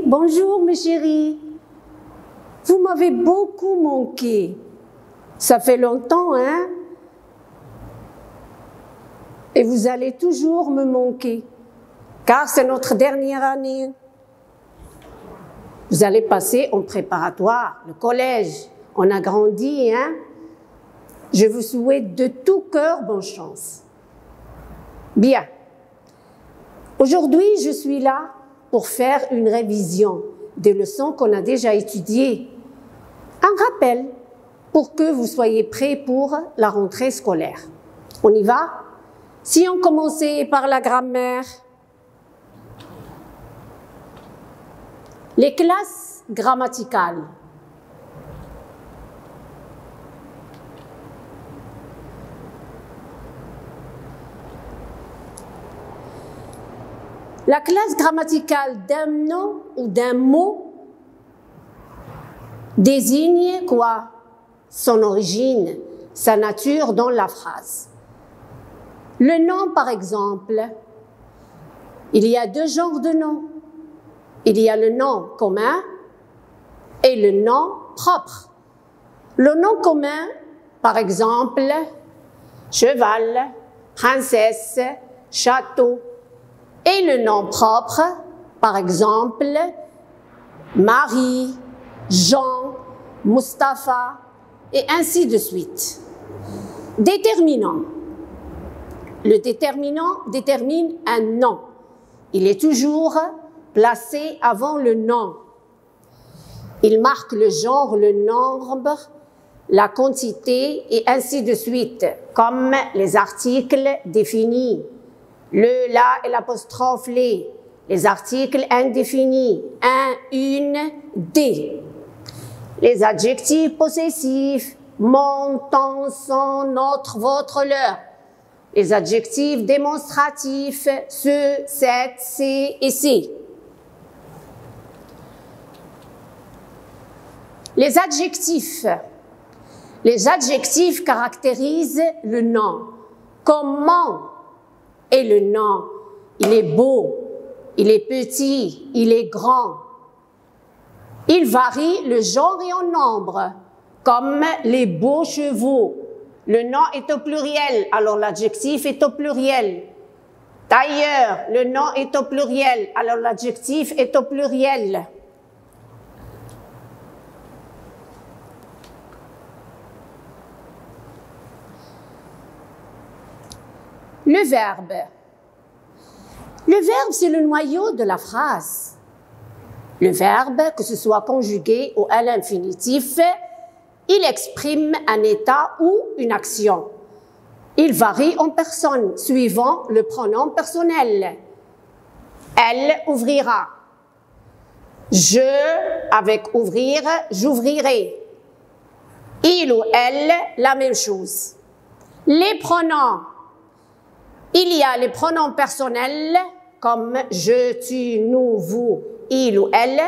bonjour mes chéris. Vous m'avez beaucoup manqué. Ça fait longtemps, hein? Et vous allez toujours me manquer, car c'est notre dernière année. Vous allez passer en préparatoire, le collège. On a grandi, hein? Je vous souhaite de tout cœur bonne chance. Bien. Aujourd'hui, je suis là pour faire une révision des leçons qu'on a déjà étudiées. Un rappel pour que vous soyez prêts pour la rentrée scolaire. On y va? Si on commençait par la grammaire, les classes grammaticales. La classe grammaticale d'un nom ou d'un mot désigne quoi? Son origine, sa nature dans la phrase. Le nom, par exemple, il y a deux genres de noms. Il y a le nom commun et le nom propre. Le nom commun, par exemple, cheval, princesse, château. Et le nom propre, par exemple, Marie, Jean, Mustapha, et ainsi de suite. Déterminant. Le déterminant détermine un nom. Il est toujours placé avant le nom. Il marque le genre, le nombre, la quantité, et ainsi de suite, comme les articles définis. Le, la et l'apostrophe les articles indéfinis, un, une, des. Les adjectifs possessifs, mon, ton, son, notre, votre, leur. Les adjectifs démonstratifs, ce, cette, c'est et c'est. Les adjectifs. Les adjectifs caractérisent le nom. Comment est le nom? Il est beau, il est petit, il est grand. Il varie le genre et en nombre, comme les beaux chevaux. Le nom est au pluriel, alors l'adjectif est au pluriel. Tailleur, le nom est au pluriel, alors l'adjectif est au pluriel. Le verbe. Le verbe, c'est le noyau de la phrase. Le verbe, que ce soit conjugué ou à l'infinitif, il exprime un état ou une action. Il varie en personne, suivant le pronom personnel. Elle ouvrira. Je, avec ouvrir, j'ouvrirai. Il ou elle, la même chose. Les pronoms. Il y a les pronoms personnels comme je, tu, nous, vous, il ou elle.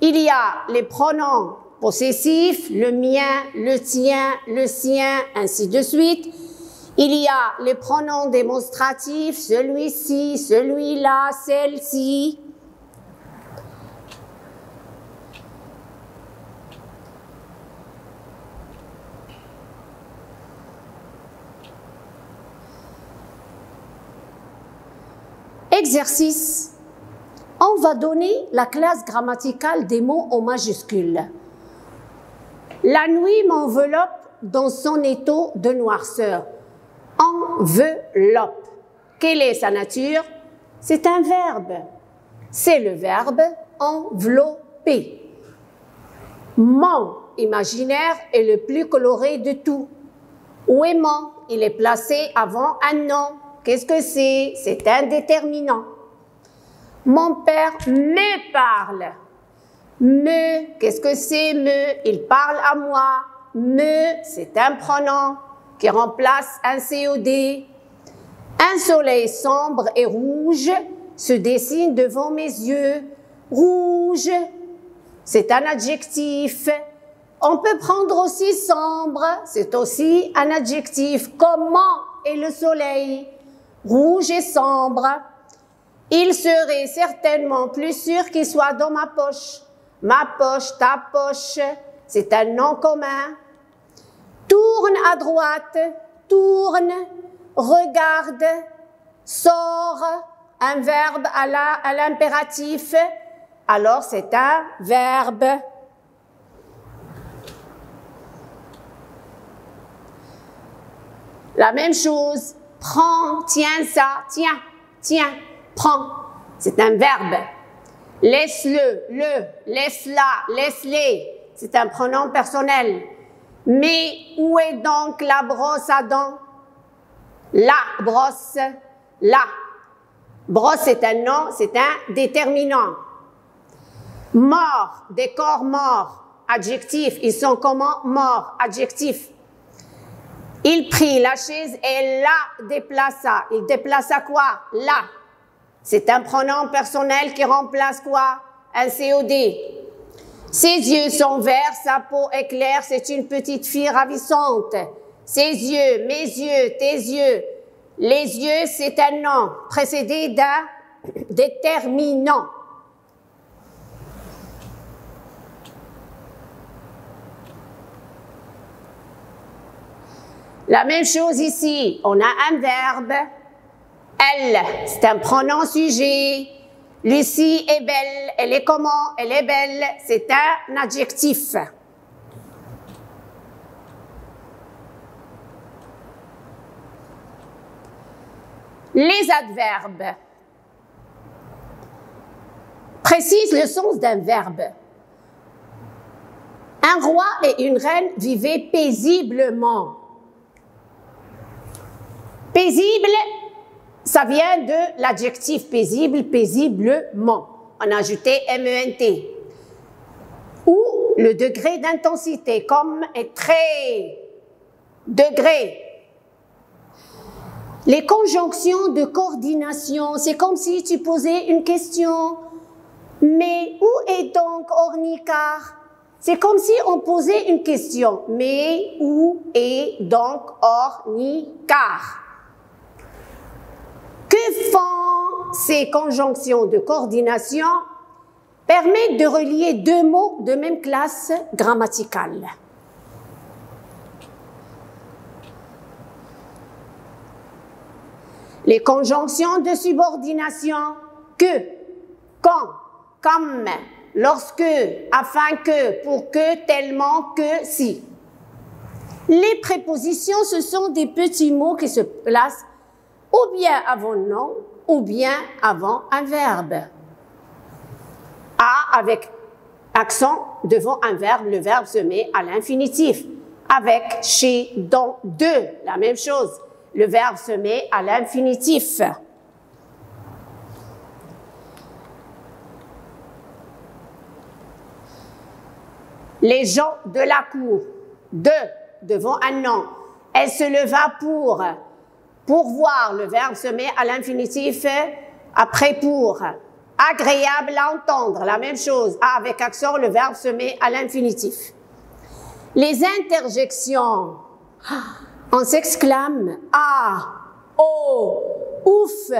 Il y a les pronoms possessifs, le mien, le tien, le sien, ainsi de suite. Il y a les pronoms démonstratifs, celui-ci, celui-là, celle-ci. Exercice. On va donner la classe grammaticale des mots en majuscules. La nuit m'enveloppe dans son étau de noirceur. Enveloppe. Quelle est sa nature? C'est un verbe. C'est le verbe envelopper. Mon imaginaire est le plus coloré de tout. Où est mon? Il est placé avant un nom. Qu'est-ce que c'est? C'est un déterminant. Mon père me parle. Me, qu'est-ce que c'est me? Il parle à moi. Me, c'est un pronom qui remplace un COD. Un soleil sombre et rouge se dessine devant mes yeux. Rouge, c'est un adjectif. On peut prendre aussi sombre, c'est aussi un adjectif. Comment est le soleil? Rouge et sombre. Il serait certainement plus sûr qu'il soit dans ma poche. Ma poche, ta poche, c'est un nom commun. Tourne à droite, tourne, regarde, sort, un verbe à l'impératif. Alors c'est un verbe. La même chose, prends, tiens ça, tiens, tiens, prends. C'est un verbe. Laisse-le, laisse-la, laisse-les. C'est un pronom personnel. Mais où est donc la brosse à dents? La brosse, la. Brosse, c'est un nom, c'est un déterminant. Mort, des corps morts, adjectif. Ils sont comment? Morts, adjectif. Il prit la chaise et la déplaça. Il déplaça quoi? La. C'est un pronom personnel qui remplace quoi? Un COD. Ses yeux sont verts, sa peau est claire, c'est une petite fille ravissante. Ses yeux, mes yeux, tes yeux. Les yeux, c'est un nom précédé d'un déterminant. La même chose ici, on a un verbe. Elle, c'est un pronom sujet. Lucie est belle, elle est comment? Elle est belle, c'est un adjectif. Les adverbes précisent le sens d'un verbe. Un roi et une reine vivaient paisiblement. Paisible, ça vient de l'adjectif paisible, paisiblement. On a ajouté MENT. Ou le degré d'intensité, comme est très, degré. Les conjonctions de coordination, c'est comme si tu posais une question. Mais où est donc Ornicar? C'est comme si on posait une question. Mais où est donc Ornicar? Que font ces conjonctions de coordination? Permettent de relier deux mots de même classe grammaticale. Les conjonctions de subordination, que, quand, comme, lorsque, afin que, pour que, tellement, que, si. Les prépositions, ce sont des petits mots qui se placent ou bien avant le nom, ou bien avant un verbe. À avec accent devant un verbe, le verbe se met à l'infinitif. Avec, chez, dans, de, la même chose. Le verbe se met à l'infinitif. Les gens de la cour, de, devant un nom. Elle se leva pour voir, le verbe se met à l'infinitif après pour. Agréable à entendre, la même chose. À avec accent, le verbe se met à l'infinitif. Les interjections. On s'exclame « ah »,« oh »,« ouf »,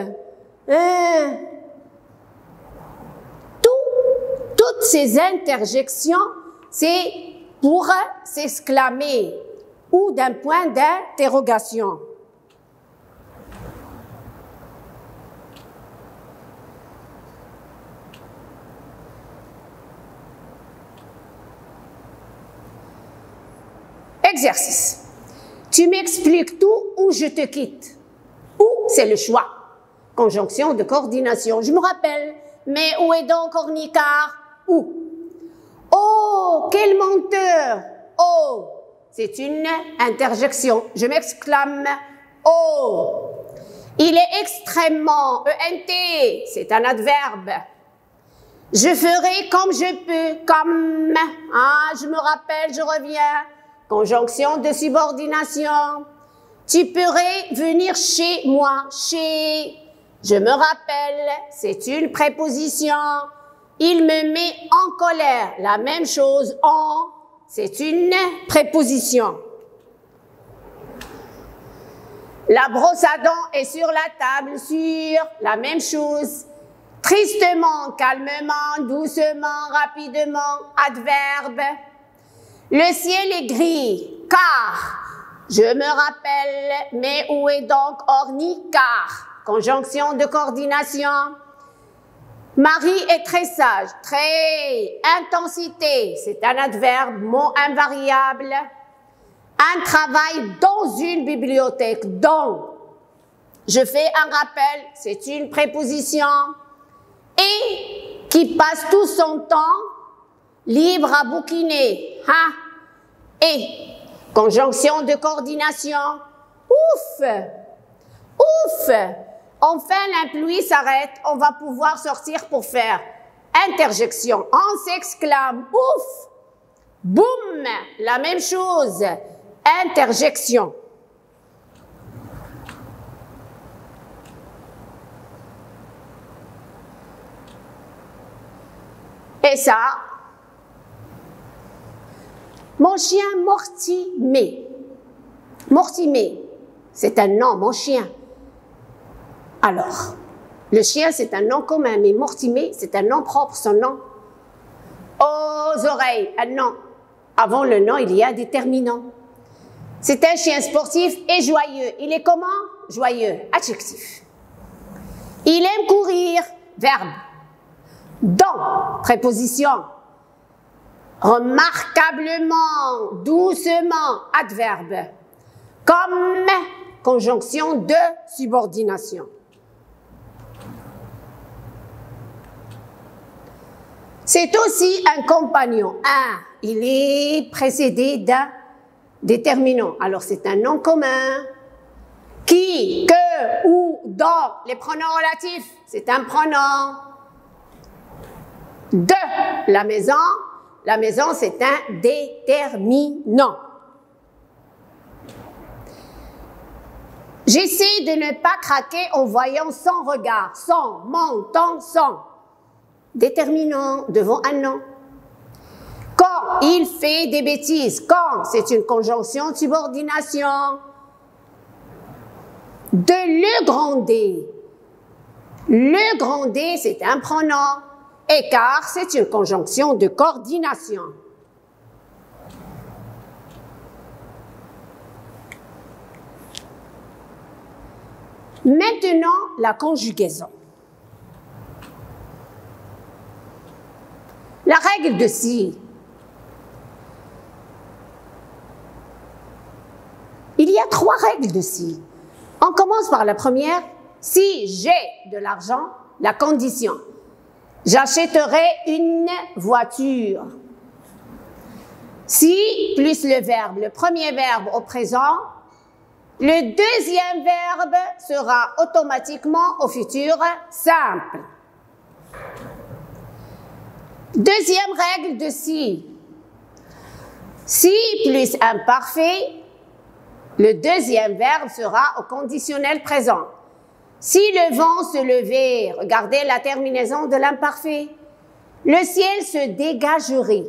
toutes ces interjections, c'est pour s'exclamer ou d'un point d'interrogation. Exercice. Tu m'expliques tout ou je te quitte. Ou, c'est le choix. Conjonction de coordination. Je me rappelle. Mais où est donc Ornicar? Où? Oh, quel menteur! Oh, c'est une interjection. Je m'exclame. Oh, il est extrêmement. ENT, c'est un adverbe. Je ferai comme je peux. Comme. Ah, je me rappelle, je reviens. Conjonction de subordination. Tu pourrais venir chez moi. Chez. Je me rappelle. C'est une préposition. Il me met en colère. La même chose. En. C'est une préposition. La brosse à dents est sur la table. Sur. La même chose. Tristement, calmement, doucement, rapidement, adverbe. Le ciel est gris, car. Je me rappelle, mais où est donc orni, car. Conjonction de coordination. Marie est très sage, très. Intensité, c'est un adverbe, mot invariable. Un travail dans une bibliothèque, dans. Je fais un rappel, c'est une préposition. Et qui passe tout son temps libre à bouquiner. Hein? Et, conjonction de coordination. Ouf! Ouf! Enfin, la pluie s'arrête, on va pouvoir sortir pour faire interjection. On s'exclame, ouf! Boum! La même chose. Interjection. Et ça, mon chien Mortimé. Mortimé, c'est un nom, mon chien. Alors, le chien, c'est un nom commun, mais Mortimé, c'est un nom propre, son nom. Aux oreilles, un nom. Avant le nom, il y a un déterminant. C'est un chien sportif et joyeux. Il est comment? Joyeux, adjectif. Il aime courir, verbe. Dans, préposition. Remarquablement, doucement, adverbe. Comme, conjonction de subordination. C'est aussi un compagnon. Il est précédé d'un déterminant. Alors, c'est un nom commun. Qui, que, où, dans, les pronoms relatifs, c'est un pronom. De la maison, c'est un déterminant. J'essaie de ne pas craquer en voyant son regard, son, mon, ton, son. Déterminant devant un nom. Quand il fait des bêtises, quand c'est une conjonction de subordination. De le gronder. Le gronder, c'est un pronom. Écart, c'est une conjonction de coordination. Maintenant, la conjugaison. La règle de si. Il y a 3 règles de si. On commence par la première. Si j'ai de l'argent, la condition. J'achèterai une voiture. Si plus le verbe, le premier verbe au présent, le deuxième verbe sera automatiquement au futur simple. Deuxième règle de si. Si plus imparfait, le deuxième verbe sera au conditionnel présent. Si le vent se levait, regardez la terminaison de l'imparfait, le ciel se dégagerait.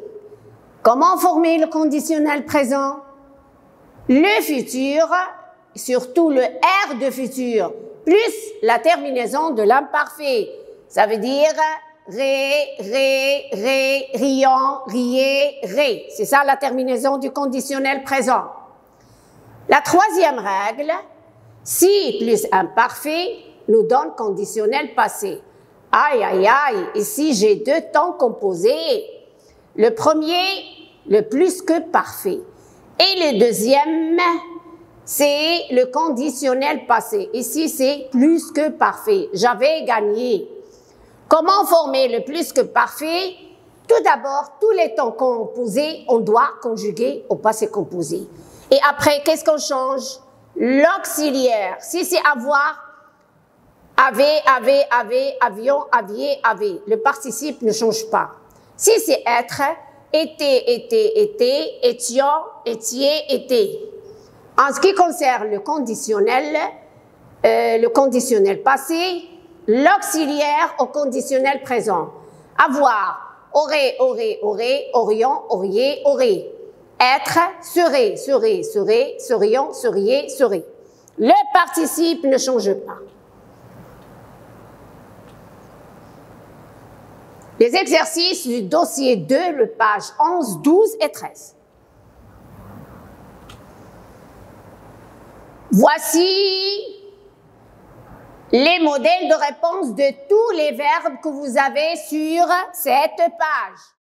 Comment former le conditionnel présent? Le futur, surtout le R de futur, plus la terminaison de l'imparfait. Ça veut dire riant, riez, ré. C'est ça la terminaison du conditionnel présent. La troisième règle, si plus imparfait, nous donne conditionnel passé. Aïe, aïe, aïe, ici j'ai 2 temps composés. Le premier, le plus que parfait. Et le deuxième, c'est le conditionnel passé. Ici, c'est plus que parfait. J'avais gagné. Comment former le plus que parfait? Tout d'abord, tous les temps composés, on doit conjuguer au passé composé. Et après, qu'est-ce qu'on change? L'auxiliaire. Si c'est avoir, avait, avion, aviez, avait. Le participe ne change pas. Si c'est être, était, étions, étiez, étaient. En ce qui concerne le conditionnel passé, l'auxiliaire au conditionnel présent. Avoir, aurait, aurions, auriez, auraient. Être, serait, serions, seriez, seraient. Le participe ne change pas. Les exercices du dossier 2, le page 11, 12 et 13. Voici les modèles de réponse de tous les verbes que vous avez sur cette page.